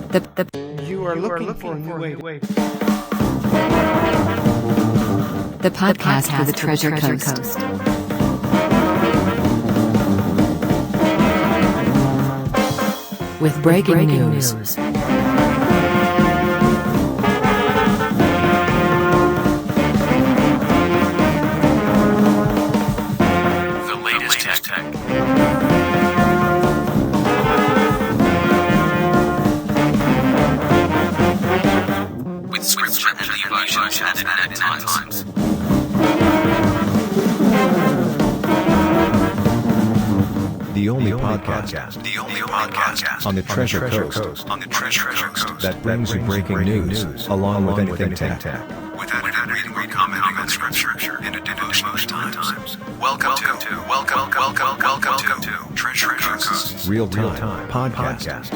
You are looking for a new way. The podcast for the Treasure Coast. With breaking news. The latest tech. With scripture and devotion added at times. The only podcast on the Treasure Coast that brings you breaking news along with anything tech. Without reading or commenting on scripture in a devotional times. Welcome to Treasure Coast Real time podcast.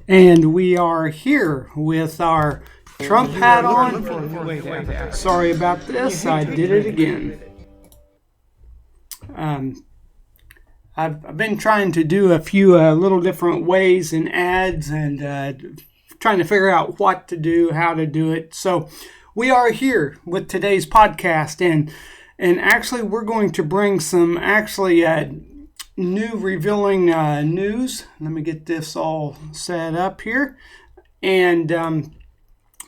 And we are here with our Trump hat on. Sorry about this. I did it again. I've been trying to do a few little different ways in ads and trying to figure out what to do, how to do it. So we are here with today's podcast, and actually we're going to bring some new revealing news. Let me get this all set up here, and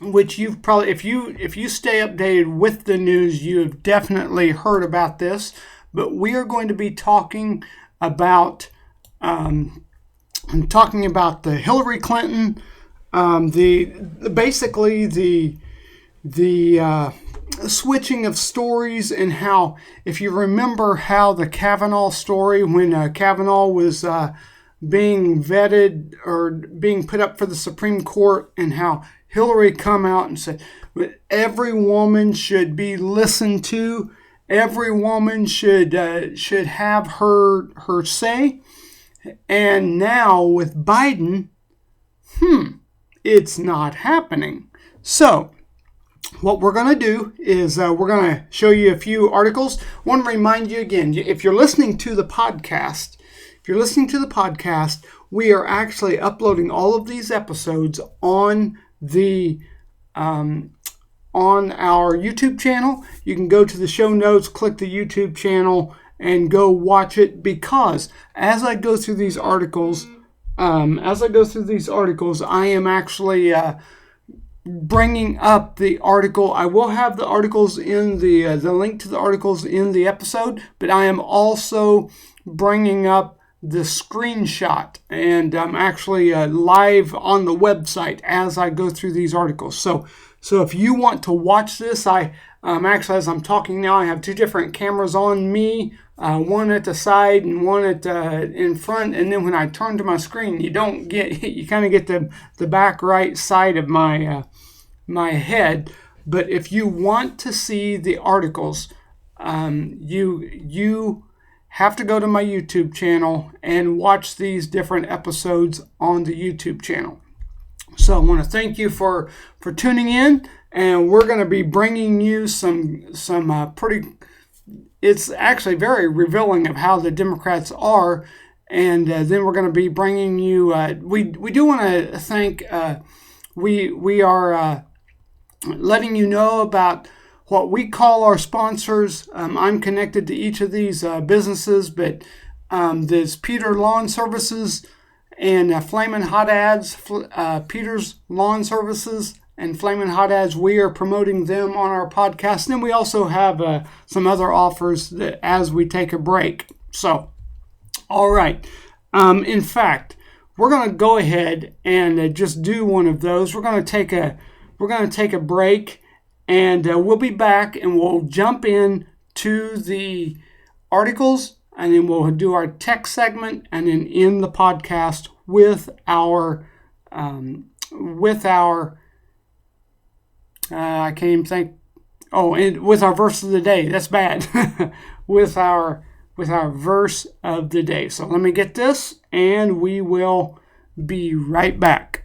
which you've probably, if you stay updated with the news, you have definitely heard about this. But we are going to be talking about the Hillary Clinton, the switching of stories, and how, if you remember how the Kavanaugh story, when Kavanaugh was being vetted or being put up for the Supreme Court, and how Hillary come out and said every woman should be listened to, every woman should have her say. And now with Biden, it's not happening. So what we're going to do is we're going to show you a few articles. I want to remind you again, if you're listening to the podcast, we are actually uploading all of these episodes on our YouTube channel. You can go to the show notes, click the YouTube channel, and go watch it, because as I go through these articles, I am actually bringing up the article. I will have the articles in the link to the articles in the episode, but I am also bringing up the screenshot, and I'm actually live on the website as I go through these articles. So if you want to watch this, I actually, as I'm talking now, I have two different cameras on me, one at the side and one at in front. And then when I turn to my screen, you kind of get the back right side of my head. But if you want to see the articles, you have to go to my YouTube channel and watch these different episodes on the YouTube channel. So I want to thank you for tuning in, and we're going to be bringing you some it's actually very revealing of how the Democrats are, and then we're going to be bringing you, we do want to thank, we are letting you know about what we call our sponsors. I'm connected to each of these businesses, but there's Peter Lawn Services and Flamin Hot Ads. Peter's Lawn Services and Flamin Hot Ads, we are promoting them on our podcast. And then we also have some other offers as we take a break. So, all right. In fact, we're going to go ahead and just do one of those. We're going to take a break. And we'll be back, and we'll jump in to the articles, and then we'll do our tech segment, and then end the podcast with our I can't even think. Oh, and with our verse of the day. That's bad. with our verse of the day. So let me get this, and we will be right back.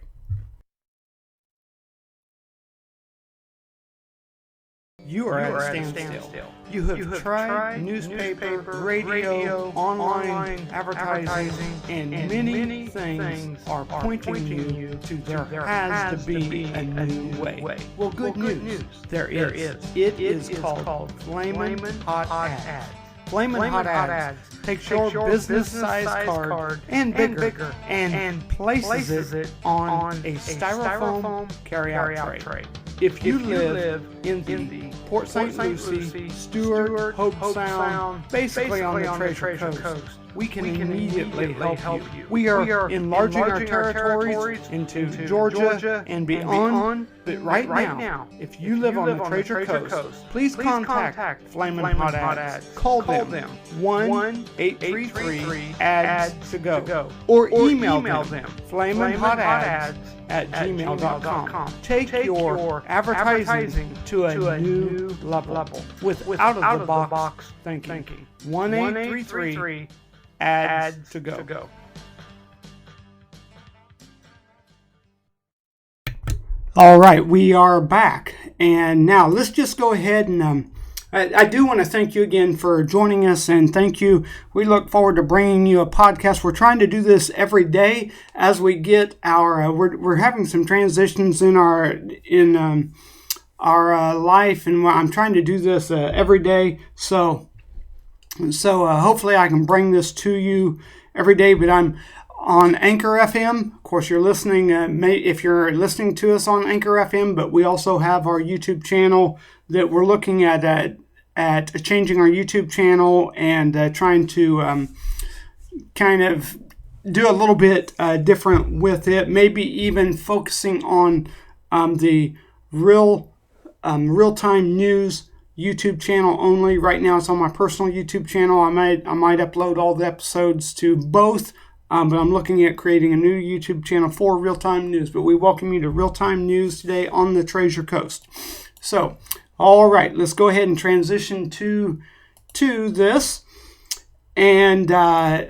you are at a standstill. You have tried newspaper, radio, online advertising, and many things are pointing you to there has to be a new way. Well, good news. There is. It is called Flamin Hot Ads. Flamin Hot Ads takes your business-sized card and bigger and places it on a styrofoam carry-out tray. If you live in the Port St. Lucie, Stuart, Hobe Sound, basically on the Treasure Coast, we can immediately help you. We are enlarging our territories into Georgia and beyond. But right now, if you live on the Treasure Coast, please contact Flamin Hot Ads. Call them 1-833-ADS-TO-GO or email them flaminhotads@gmail.com. Take your advertising to a new level with out-of-the-box thinking. 1-833-ADS-TO-GO. All right, we are back. And now let's just go ahead and I do want to thank you again for joining us, and thank you. We look forward to bringing you a podcast. We're trying to do this every day as we get our. We're having some transitions in our life, and I'm trying to do this every day. So hopefully I can bring this to you every day. But I'm on Anchor FM. Of course, you're listening. If you're listening to us on Anchor FM, but we also have our YouTube channel that we're looking at changing our YouTube channel and trying to kind of do a little bit different with it. Maybe even focusing on the real-time news YouTube channel only. Right now, it's on my personal YouTube channel. I might upload all the episodes to both. But I'm looking at creating a new YouTube channel for real-time news. But we welcome you to real-time news today on the Treasure Coast. So, all right, let's go ahead and transition to this. And,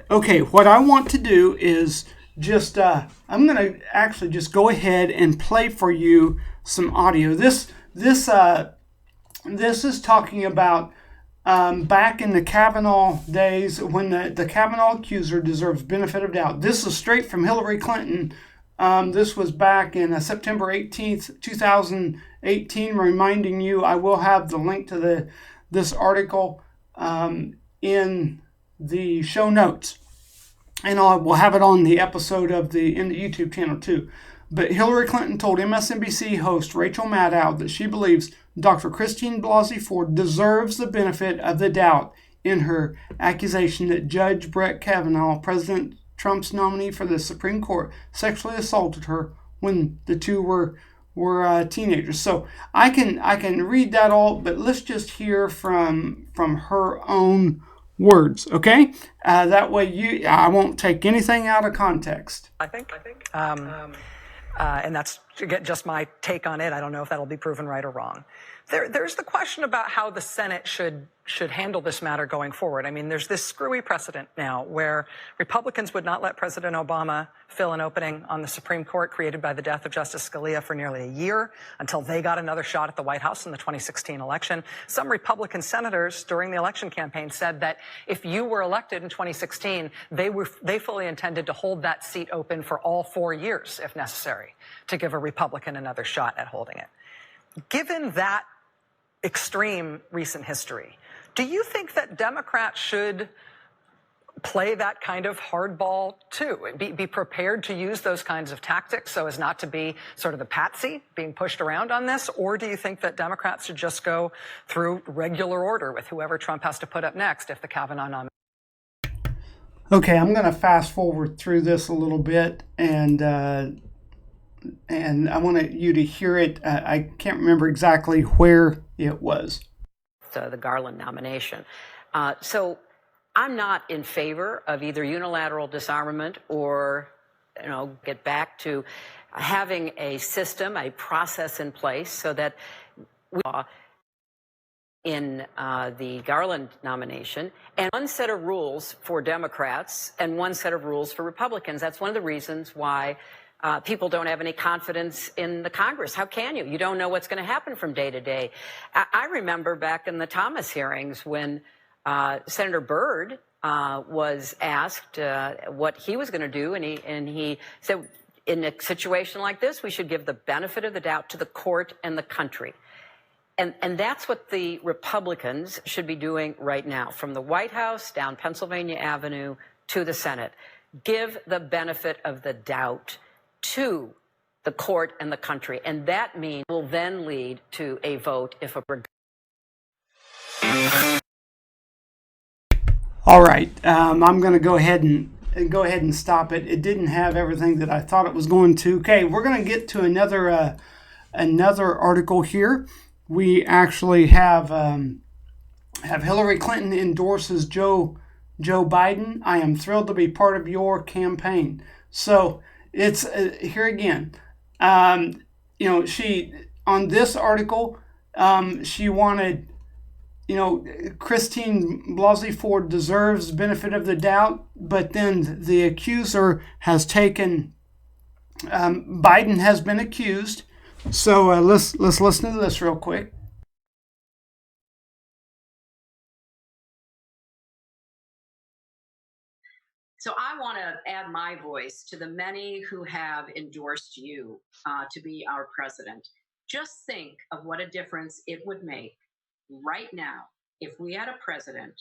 okay, what I want to do is just, I'm going to actually just go ahead and play for you some audio. This is talking about back in the Kavanaugh days when the Kavanaugh accuser deserves benefit of doubt. This is straight from Hillary Clinton. This was back in September 18th, 2018. Reminding you, I will have the link to this article in the show notes. And we'll have it on the episode in the YouTube channel too. But Hillary Clinton told MSNBC host Rachel Maddow that she believes Dr. Christine Blasey Ford deserves the benefit of the doubt in her accusation that Judge Brett Kavanaugh, President Trump's nominee for the Supreme Court, sexually assaulted her when the two were teenagers. So I can read that all, but let's just hear from her own words, okay? That way I won't take anything out of context. I think. And that's just my take on it. I don't know if that'll be proven right or wrong. There's the question about how the Senate should handle this matter going forward. I mean, there's this screwy precedent now where Republicans would not let President Obama fill an opening on the Supreme Court created by the death of Justice Scalia for nearly a year until they got another shot at the White House in the 2016 election. Some Republican senators during the election campaign said that if you were elected in 2016, they fully intended to hold that seat open for all 4 years if necessary to give a Republican another shot at holding it. Given that extreme recent history, do you think that Democrats should play that kind of hardball too? Be prepared to use those kinds of tactics so as not to be sort of the patsy being pushed around on this? Or do you think that Democrats should just go through regular order with whoever Trump has to put up next if the Kavanaugh nomination? Okay, I'm going to fast forward through this a little bit, and I want you to hear it. I can't remember exactly where it was. The Garland nomination. So I'm not in favor of either unilateral disarmament or, get back to having a system, a process in place so that we in the Garland nomination, and one set of rules for Democrats and one set of rules for Republicans. That's one of the reasons why People don't have any confidence in the Congress. How can you? You don't know what's going to happen from day to day. I remember back in the Thomas hearings when Senator Byrd was asked what he was going to do, and he said, in a situation like this, we should give the benefit of the doubt to the court and the country. And that's what the Republicans should be doing right now, from the White House down Pennsylvania Avenue to the Senate. Give the benefit of the doubt to the court and the country. And that means will then lead to a vote if a... All right, I'm going to go ahead and stop it. It didn't have everything that I thought it was going to. Okay, we're going to get to another article here. We actually have Hillary Clinton endorses Joe Biden. I am thrilled to be part of your campaign. So it's here again. She on this article, she wanted, Christine Blasey Ford deserves benefit of the doubt, but then the accuser has taken. Biden has been accused. So let's listen to this real quick. So I want to add my voice to the many who have endorsed you to be our president. Just think of what a difference it would make right now if we had a president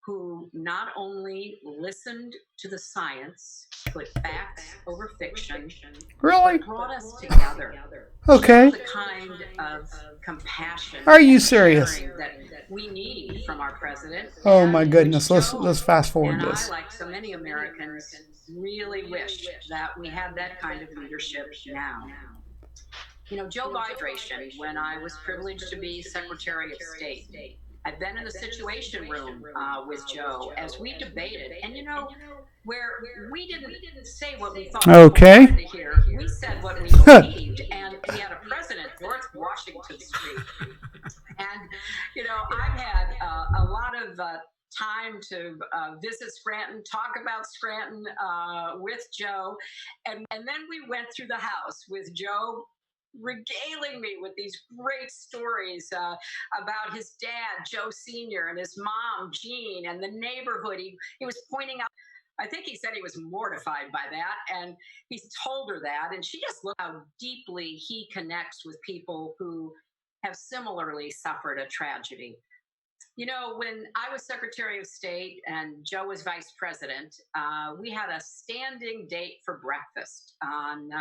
who not only listened to the science, put facts over fiction, Really? but brought us together. Okay. The kind of compassion. Are you serious? That we need from our president. Oh my goodness! Let's fast forward and this. I, like so many Americans, really wish that we had that kind of leadership now. Joe Biden, when I was privileged to be Secretary of State, I've been in the Situation Room with Joe as we debated, and where we didn't say what we thought Okay. people wanted to hear. We said what we believed, and we had a president north Washington Street. And I've had a lot of time to visit Scranton, talk about Scranton with Joe, and then we went through the house with Joe regaling me with these great stories about his dad, Joe Sr., and his mom, Jean, and the neighborhood. He was pointing out, I think he said he was mortified by that, and he told her that, and she just looked how deeply he connects with people who have similarly suffered a tragedy. When I was Secretary of State and Joe was Vice President, we had a standing date for breakfast on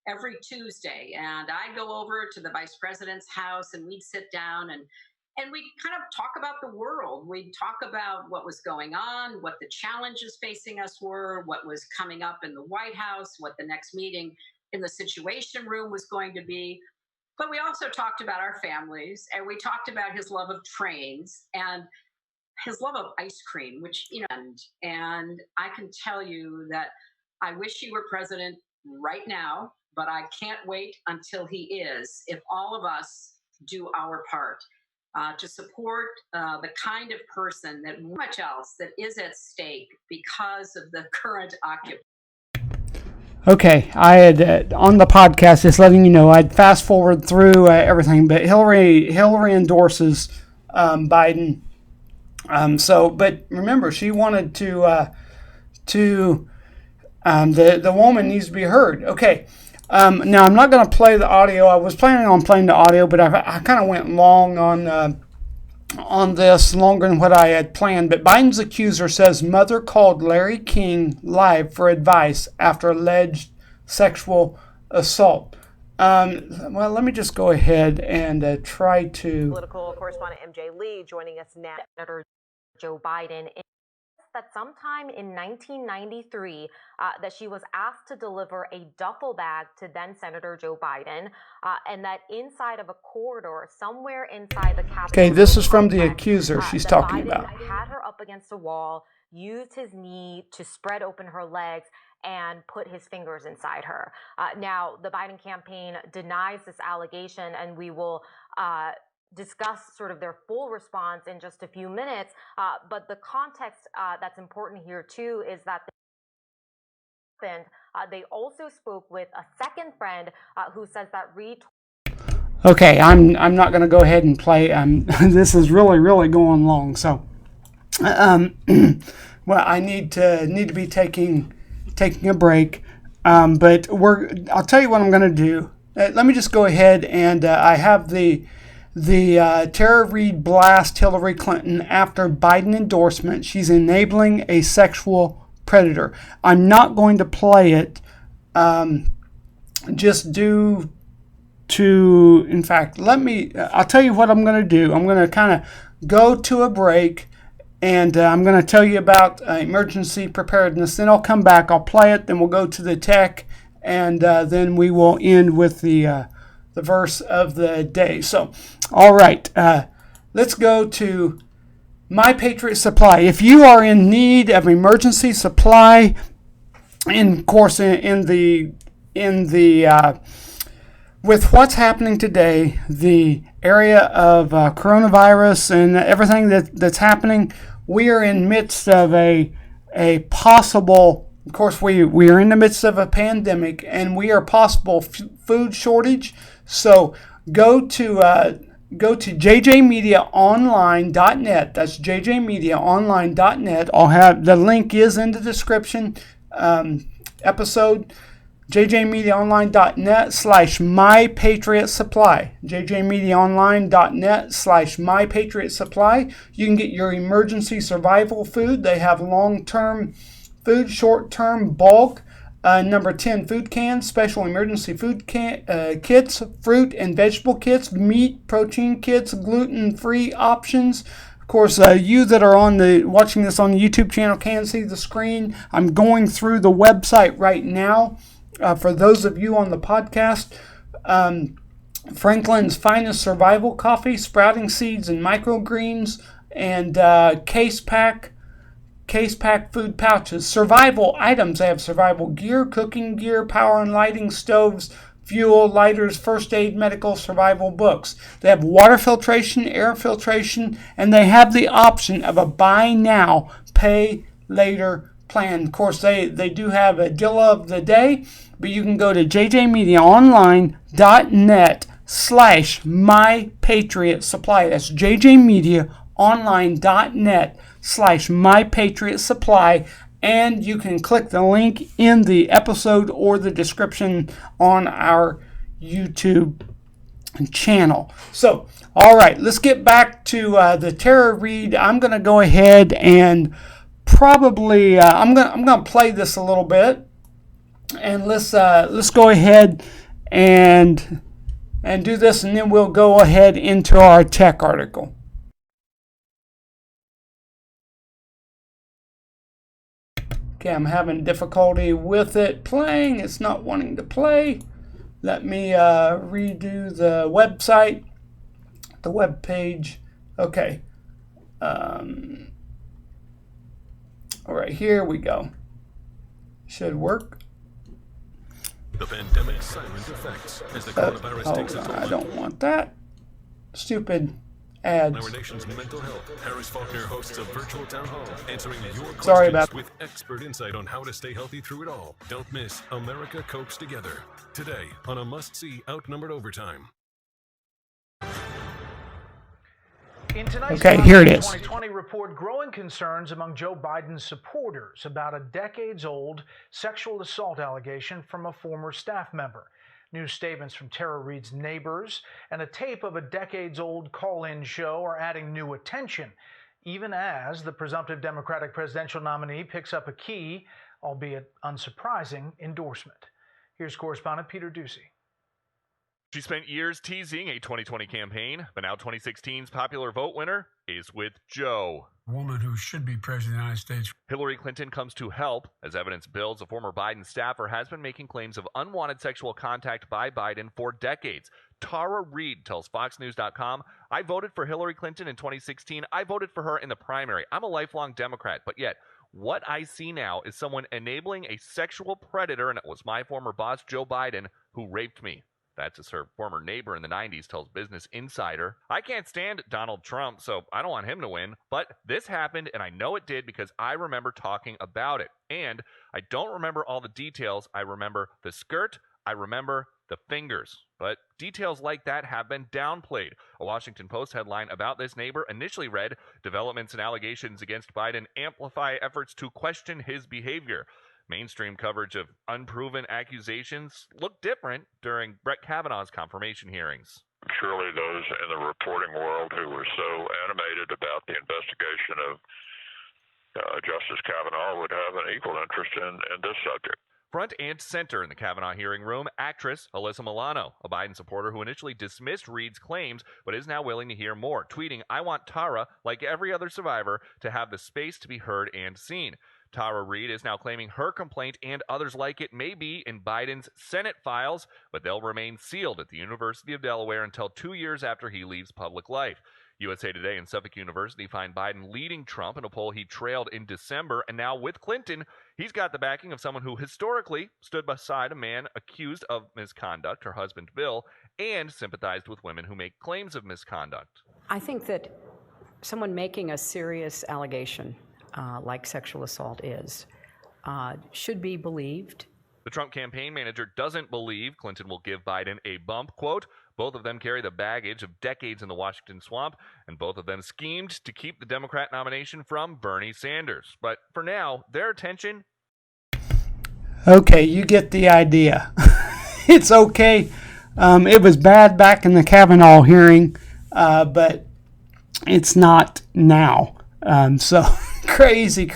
every Tuesday, and I'd go over to the Vice President's house, and we'd sit down and we'd kind of talk about the world. We'd talk about what was going on, what the challenges facing us were, what was coming up in the White House, what the next meeting in the Situation Room was going to be. But we also talked about our families, and we talked about his love of trains and his love of ice cream, which, and I can tell you that I wish he were president right now, but I can't wait until he is, if all of us do our part to support the kind of person that much else that is at stake because of the current occupation. Okay, I had on the podcast just letting you know I'd fast forward through everything, but Hillary endorses Biden. But remember, she wanted to the woman needs to be heard. Okay. Now, I'm not going to play the audio. I was planning on playing the audio, but I kind of went long on this, longer than what I had planned. But Biden's accuser says mother called Larry King live for advice after alleged sexual assault. Well, let me just go ahead and try to... Political correspondent MJ Lee joining us now. Senator Joe Biden... that sometime in 1993 that she was asked to deliver a duffel bag to then Senator Joe Biden, and that inside of a corridor somewhere inside the Capitol... Okay, this is from the accuser she's talking Biden about. Had her up against a wall, used his knee to spread open her legs, and put his fingers inside her. Now, the Biden campaign denies this allegation, and we will... discuss sort of their full response in just a few minutes. But the context that's important here, too, is that They also spoke with a second friend who says that Reed. Okay, I'm not going to go ahead and play. This is really going long. So, well, I need to be taking a break. But I'll tell you what I'm going to do. Let me just go ahead and I have the Tara Reid blast Hillary Clinton after Biden endorsement. She's enabling a sexual predator. I'm not going to play it just due to, in fact, I'll tell you what I'm going to do. I'm going to kind of go to a break and I'm going to tell you about emergency preparedness. Then I'll come back, I'll play it, then we'll go to the tech, and then we will end with the verse of the day. So, all right, let's go to My Patriot Supply. If you are in need of emergency supply, and of course in the with what's happening today, the area of coronavirus and everything that's happening, we are in midst of a possible. Of course, we are in the midst of a pandemic, and we are possible food shortage. So go to jjmediaonline.net. That's jjmediaonline.net. I'll have the link is in the description episode. jjmediaonline.net/mypatriotsupply. jjmediaonline.net/mypatriotsupply. You can get your emergency survival food. They have long-term food, short-term bulk. Number 10, food cans, special emergency food kits, fruit and vegetable kits, meat, protein kits, gluten-free options. Of course, you that are watching this on the YouTube channel can't see the screen. I'm going through the website right now. For those of you on the podcast, Franklin's Finest Survival Coffee, sprouting seeds and microgreens, and case pack food pouches. Survival items. They have survival gear, cooking gear, power and lighting stoves, fuel, lighters, first aid, medical, survival books. They have water filtration, air filtration, and they have the option of a buy now, pay later plan. Of course, they do have a deal of the day, but you can go to jjmediaonline.net/mypatriotsupply. That's jjmediaonline.net/mypatriotsupply, and you can click the link in the episode or the description on our YouTube channel. So, all right, let's get back to the Tara Reid. I'm going to go ahead and probably I'm gonna play this a little bit, and let's go ahead and do this, and then we'll go ahead into our tech article. Okay, I'm having difficulty with it playing. It's not wanting to play. Let me redo the website, the web page. Okay. All right, here we go. Should work. The pandemic's silent effects as the coronavirus takes its toll. I don't want that. Stupid ads. Our nation's mental health. Harris Faulkner hosts a virtual town hall, answering your questions Sorry about with expert insight on how to stay healthy through it all. Don't miss America Copes Together today on a must-see Outnumbered Overtime. In tonight's Okay, here it is. 2020 report, growing concerns among Joe Biden's supporters about a decades-old sexual assault allegation from a former staff member. New statements from Tara Reid's neighbors and a tape of a decades-old call-in show are adding new attention, even as the presumptive Democratic presidential nominee picks up a key, albeit unsurprising, endorsement. Here's correspondent Peter Ducey. She spent years teasing a 2020 campaign, but now 2016's popular vote winner is with Joe. A woman who should be president of the United States. Hillary Clinton comes to help. As evidence builds, a former Biden staffer has been making claims of unwanted sexual contact by Biden for decades. Tara Reid tells FoxNews.com, I voted for Hillary Clinton in 2016. I voted for her in the primary. I'm a lifelong Democrat, but yet what I see now is someone enabling a sexual predator, and it was my former boss, Joe Biden, who raped me. That's as her former neighbor in the 90s tells Business Insider. I can't stand Donald Trump, so I don't want him to win. But this happened, and I know it did because I remember talking about it. And I don't remember all the details. I remember the skirt. I remember the fingers. But details like that have been downplayed. A Washington Post headline about this neighbor initially read, "Developments and allegations against Biden amplify efforts to question his behavior." Mainstream coverage of unproven accusations looked different during Brett Kavanaugh's confirmation hearings. Surely those in the reporting world who were so animated about the investigation of Justice Kavanaugh would have an equal interest in this subject. Front and center in the Kavanaugh hearing room, actress Alyssa Milano, a Biden supporter who initially dismissed Reid's claims but is now willing to hear more, tweeting, "I want Tara, like every other survivor, to have the space to be heard and seen." Tara Reid is now claiming her complaint and others like it may be in Biden's Senate files, but they'll remain sealed at the University of Delaware until 2 years after he leaves public life. USA Today and Suffolk University find Biden leading Trump in a poll he trailed in December, and now with Clinton, he's got the backing of someone who historically stood beside a man accused of misconduct, her husband Bill, and sympathized with women who make claims of misconduct. I think that someone making a serious allegation like sexual assault is should be believed. The Trump campaign manager doesn't believe Clinton will give Biden a bump. Quote, "Both of them carry the baggage of decades in the Washington swamp, and both of them schemed to keep the Democrat nomination from Bernie Sanders. But for now, their attention..." Okay, you get the idea. It's okay. It was bad back in the Kavanaugh hearing, but it's not now. So crazy.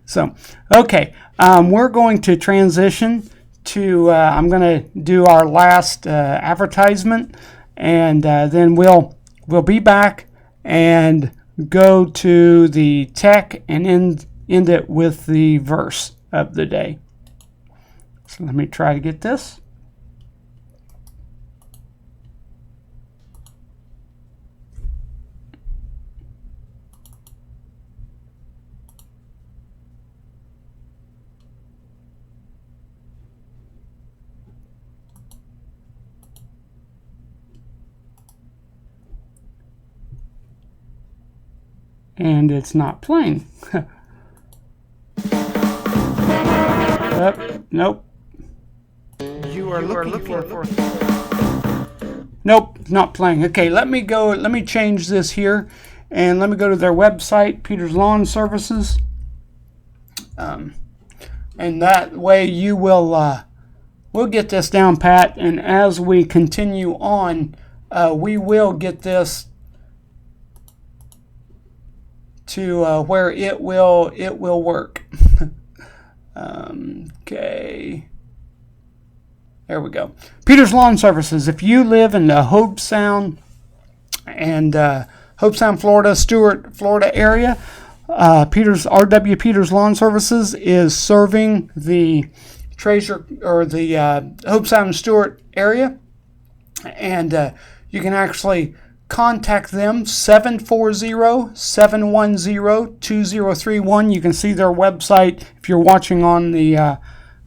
So, okay, we're going to transition to, I'm going to do our last advertisement, and then we'll be back and go to the tech and end it with the verse of the day. So let me try to get this. And it's not playing. Nope. You are looking for... Nope, not playing. Okay, let me change this here, and let me go to their website, Peter's Lawn Services. And that way you will we'll get this down pat, and as we continue on, we will get this to where it will work. Okay. There we go. Peter's Lawn Services. If you live in the Hobe Sound and Hobe Sound, Florida, Stuart, Florida area, RW Peters Lawn Services is serving the Treasure or the Hobe Sound and Stuart area, and you can actually contact them 740-710-2031. You can see their website. If you're watching on the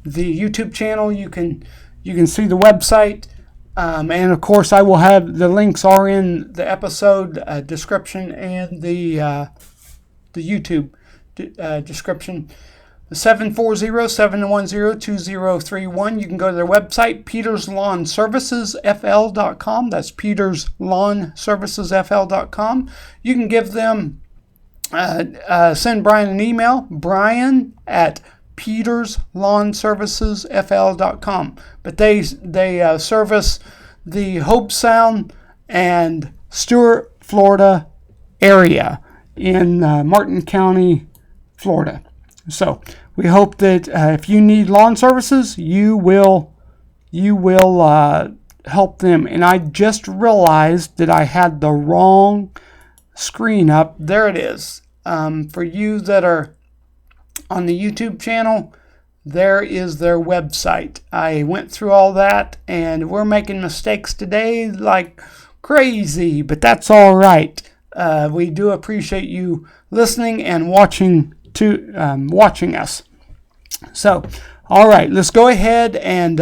YouTube channel, you can see the website. And of course, I will have the links are in the episode description and the YouTube description. 740-710-2031. You can go to their website, peterslawnservicesfl.com. That's peterslawnservicesfl.com. You can give them, send Brian an email, brian@peterslawnservicesfl.com. But they service the Hobe Sound and Stuart, Florida area in Martin County, Florida. So we hope that if you need lawn services, you will help them. And I just realized that I had the wrong screen up. There it is. For you that are on the YouTube channel, there is their website. I went through all that, and we're making mistakes today like crazy, but that's all right. We do appreciate you listening and watching us. So, all right, let's go ahead and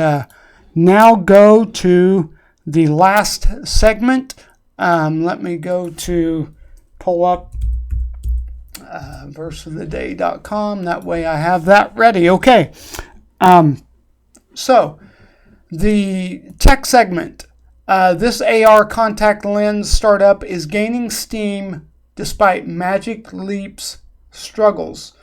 now go to the last segment. Let me go to pull up verseoftheday.com. That way I have that ready. Okay. So the tech segment. This AR contact lens startup is gaining steam despite Magic Leap's struggles.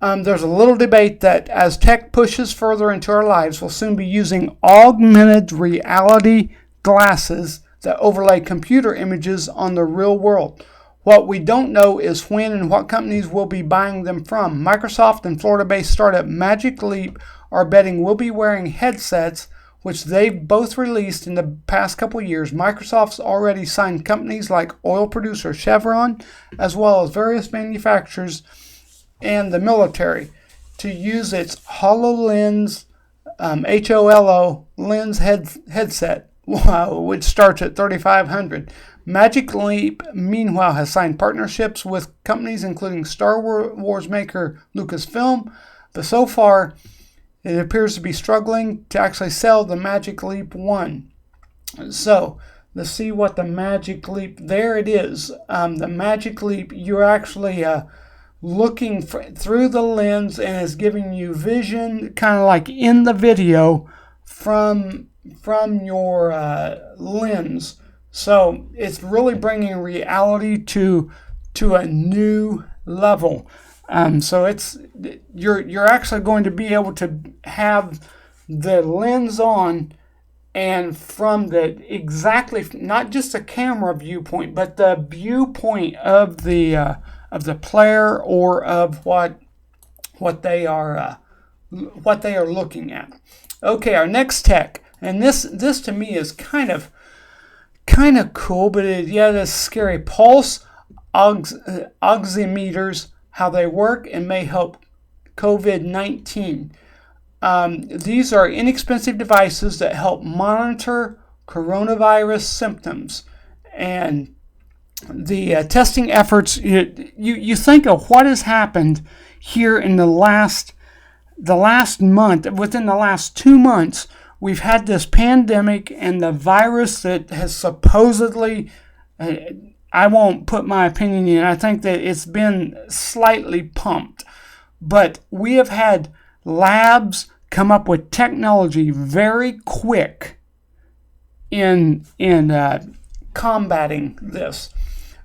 There's a little debate that as tech pushes further into our lives, we'll soon be using augmented reality glasses that overlay computer images on the real world. What we don't know is when and what companies will be buying them from. Microsoft and Florida-based startup Magic Leap are betting we'll be wearing headsets, which they've both released in the past couple years. Microsoft's already signed companies like oil producer Chevron, as well as various manufacturers and the military to use its HoloLens, HOLO lens headset, which starts at $3,500. Magic Leap, meanwhile, has signed partnerships with companies including Star Wars maker Lucasfilm, but so far it appears to be struggling to actually sell the Magic Leap 1. So, let's see what the Magic Leap, there it is. The Magic Leap, you're actually looking through the lens and is giving you vision, kind of like in the video, from your lens. So it's really bringing reality to a new level. So it's you're actually going to be able to have the lens on, and from the exactly not just a camera viewpoint, but the viewpoint of the player or of what they are looking at. Okay, our next tech, and this to me is kind of cool, but that's scary. Pulse oximeters, how they work and may help COVID-19. These are inexpensive devices that help monitor coronavirus symptoms. And the testing efforts, you think of what has happened here in the last month. Within the last 2 months, we've had this pandemic and the virus that has supposedly, I won't put my opinion in, I think that it's been slightly pumped. But we have had labs come up with technology very quick in combating this.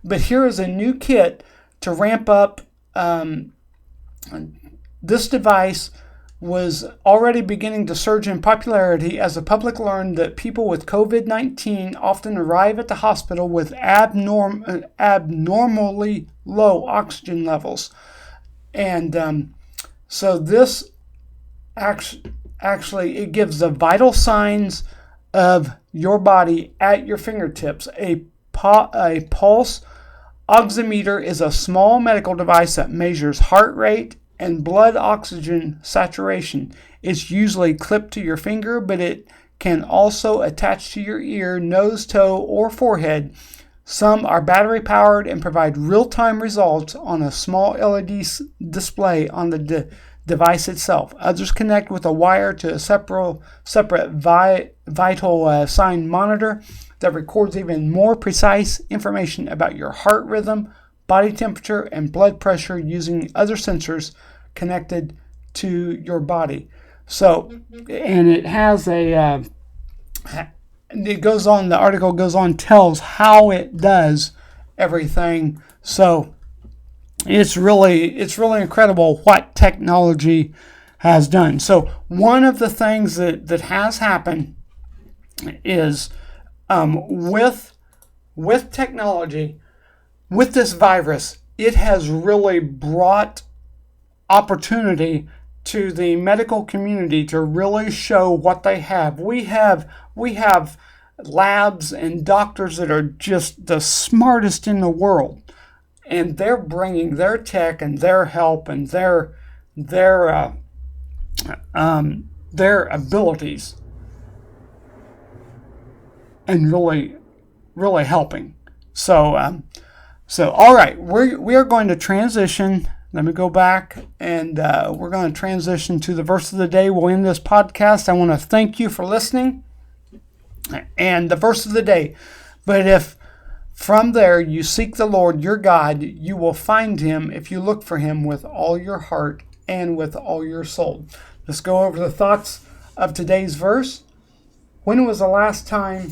But here is a new kit to ramp up. This device was already beginning to surge in popularity as the public learned that people with COVID-19 often arrive at the hospital with abnormally low oxygen levels. And so this actually, it gives the vital signs of your body at your fingertips. A pulse oximeter is a small medical device that measures heart rate and blood oxygen saturation. It's usually clipped to your finger, but it can also attach to your ear, nose, toe, or forehead. Some are battery powered and provide real-time results on a small LED display on the device itself. Others connect with a wire to a separate vital sign monitor that records even more precise information about your heart rhythm, body temperature, and blood pressure using other sensors connected to your body. So, and it has it goes on, the article goes on, tells how it does everything. So it's really incredible what technology has done. So one of the things that has happened is with technology, with this virus, it has really brought opportunity to the medical community to really show what they have. We have labs and doctors that are just the smartest in the world, and they're bringing their tech and their help and their abilities and really helping. So all right, we are going to transition. Let me go back, and we're going to transition to the verse of the day. We'll end this podcast. I want to thank you for listening. And the verse of the day, but if from there you seek the Lord your God, you will find him if you look for him with all your heart and with all your soul. Let's go over the thoughts of today's verse. When was the last time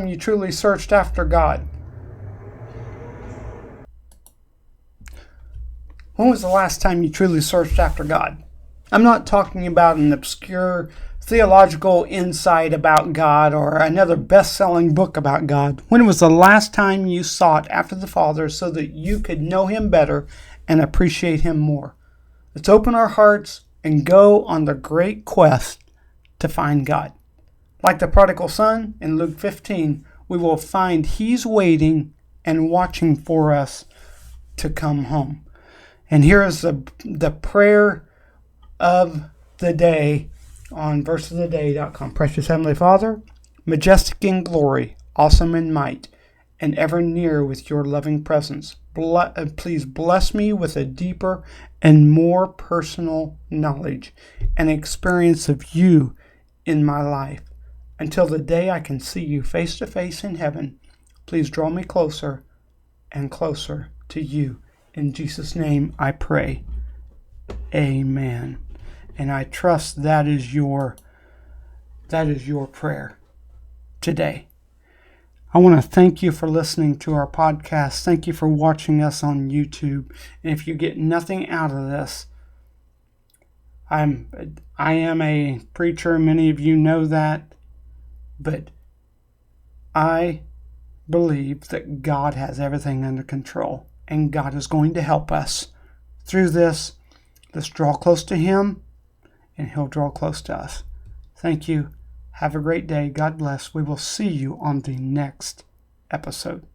you truly searched after God? When was the last time you truly searched after God? I'm not talking about an obscure theological insight about God or another best-selling book about God. When was the last time you sought after the Father so that you could know him better and appreciate him more? Let's open our hearts and go on the great quest to find God. Like the prodigal son in Luke 15, we will find he's waiting and watching for us to come home. And here is the prayer of the day on verseoftheday.com. Precious Heavenly Father, majestic in glory, awesome in might, and ever near with your loving presence, please bless me with a deeper and more personal knowledge and experience of you in my life. Until the day I can see you face to face in heaven, please draw me closer and closer to you. In Jesus' name I pray. Amen. And I trust that is your prayer today. I want to thank you for listening to our podcast. Thank you for watching us on YouTube. And if you get nothing out of this, I am a preacher. Many of you know that. But I believe that God has everything under control. And God is going to help us through this. Let's draw close to him, and he'll draw close to us. Thank you. Have a great day. God bless. We will see you on the next episode.